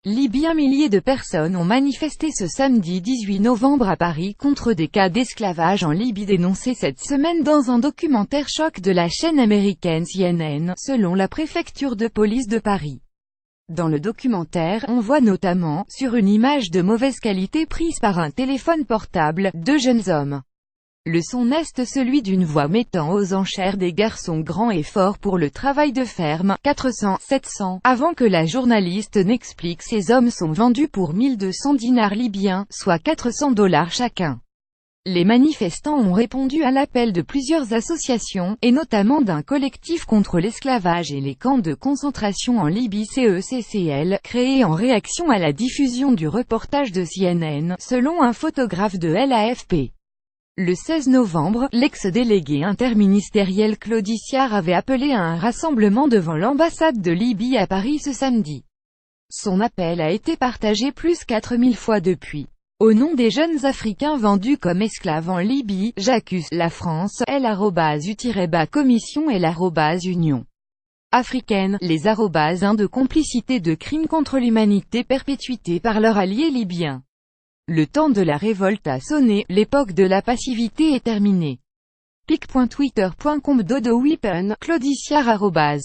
Libye. Un millier de personnes ont manifesté ce samedi 18 novembre à Paris contre des cas d'esclavage en Libye dénoncés cette semaine dans un documentaire choc de la chaîne américaine CNN, selon la préfecture de police de Paris. Dans le documentaire, on voit notamment, sur une image de mauvaise qualité prise par un téléphone portable, deux jeunes hommes. Le son est celui d'une voix mettant aux enchères des garçons grands et forts pour le travail de ferme, 400-700, avant que la journaliste n'explique. Ces hommes sont vendus pour 1200 dinars libyens, soit $400 chacun. Les manifestants ont répondu à l'appel de plusieurs associations, et notamment d'un collectif contre l'esclavage et les camps de concentration en Libye CECCL, créé en réaction à la diffusion du reportage de CNN, selon un photographe de l'AFP. Le 16 novembre, l'ex-délégué interministériel Claude Siard avait appelé à un rassemblement devant l'ambassade de Libye à Paris ce samedi. Son appel a été partagé plus 4000 fois depuis. Au nom des jeunes Africains vendus comme esclaves en Libye, j'accuse la France, L-U-Commission et l'Union africaine, les *1 de complicité de crimes contre l'humanité perpétués par leurs alliés libyens. Le temps de la révolte a sonné, l'époque de la passivité est terminée. pic.twitter.com Dodo Weapon, Claude Siard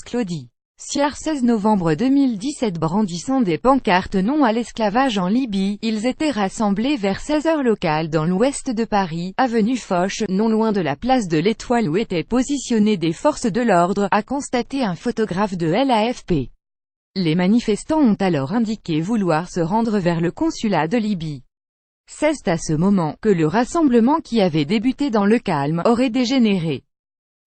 @Claudie Siard 16 novembre 2017. Brandissant des pancartes non à l'esclavage en Libye, ils étaient rassemblés vers 16h locale dans l'ouest de Paris, avenue Foch, non loin de la place de l'Étoile où étaient positionnées des forces de l'ordre, a constaté un photographe de l'AFP. Les manifestants ont alors indiqué vouloir se rendre vers le consulat de Libye. C'est à ce moment que le rassemblement qui avait débuté dans le calme aurait dégénéré.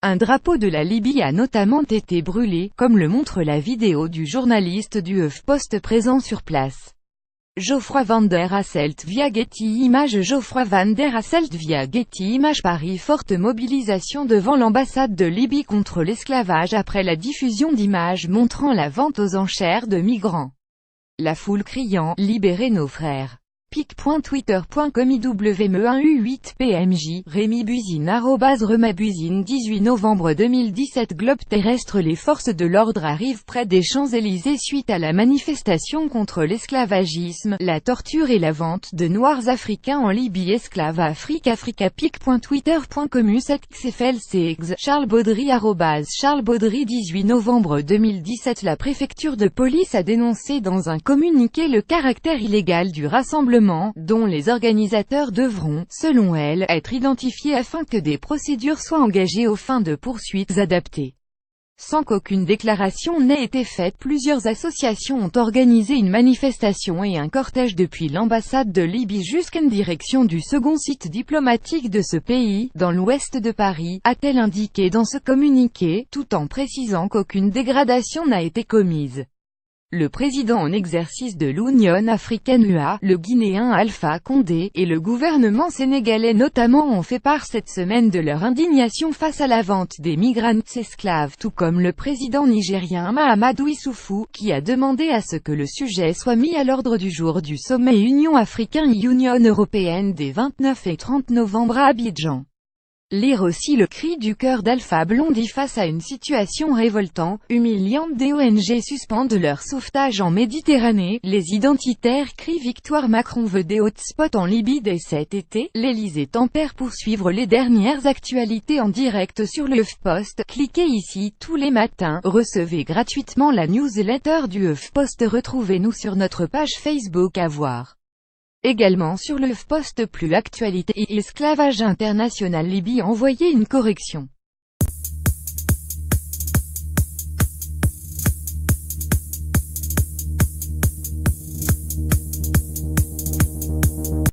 Un drapeau de la Libye a notamment été brûlé, comme le montre la vidéo du journaliste du HuffPost présent sur place. Geoffroy Van der Hasselt via Getty Images. Geoffroy Van der Hasselt via Getty Images. Paris. Forte mobilisation devant l'ambassade de Libye contre l'esclavage après la diffusion d'images montrant la vente aux enchères de migrants. La foule criant « Libérez nos frères ». pic.twitter.com IWME18PMJ, Rémi Buzine @RemaBuzine 18 novembre 2017. Globe terrestre. Les forces de l'ordre arrivent près des Champs-Élysées suite à la manifestation contre l'esclavagisme, la torture et la vente de noirs africains en Libye. Esclaves Africa. pic.twitter.com U7XFLCX, Charles Baudry @Charles Baudry 18 novembre 2017. La préfecture de police a dénoncé dans un communiqué le caractère illégal du rassemblement, dont les organisateurs devront, selon elle, être identifiés afin que des procédures soient engagées aux fins de poursuites adaptées. Sans qu'aucune déclaration n'ait été faite, plusieurs associations ont organisé une manifestation et un cortège depuis l'ambassade de Libye jusqu'en direction du second site diplomatique de ce pays, dans l'ouest de Paris, a-t-elle indiqué dans ce communiqué, tout en précisant qu'aucune dégradation n'a été commise. Le président en exercice de l'Union africaine UA, le Guinéen Alpha Condé, et le gouvernement sénégalais notamment ont fait part cette semaine de leur indignation face à la vente des migrants esclaves, tout comme le président nigérien Mahamadou Issoufou, qui a demandé à ce que le sujet soit mis à l'ordre du jour du sommet Union africaine-Union européenne des 29 et 30 novembre à Abidjan. Lire aussi le cri du cœur d'Alpha Blondy face à une situation révoltante, humiliante. Des ONG suspendent leur sauvetage en Méditerranée, les identitaires crient victoire. Macron veut des hotspots en Libye dès cet été, l'Elysée tempère pour suivre les dernières actualités en direct sur le HuffPost. Cliquez ici tous les matins, recevez gratuitement la newsletter du HuffPost. Retrouvez-nous sur notre page Facebook à voir. Également sur le HuffPost. Plus l'actualité et esclavage international Libye. Envoyez une correction.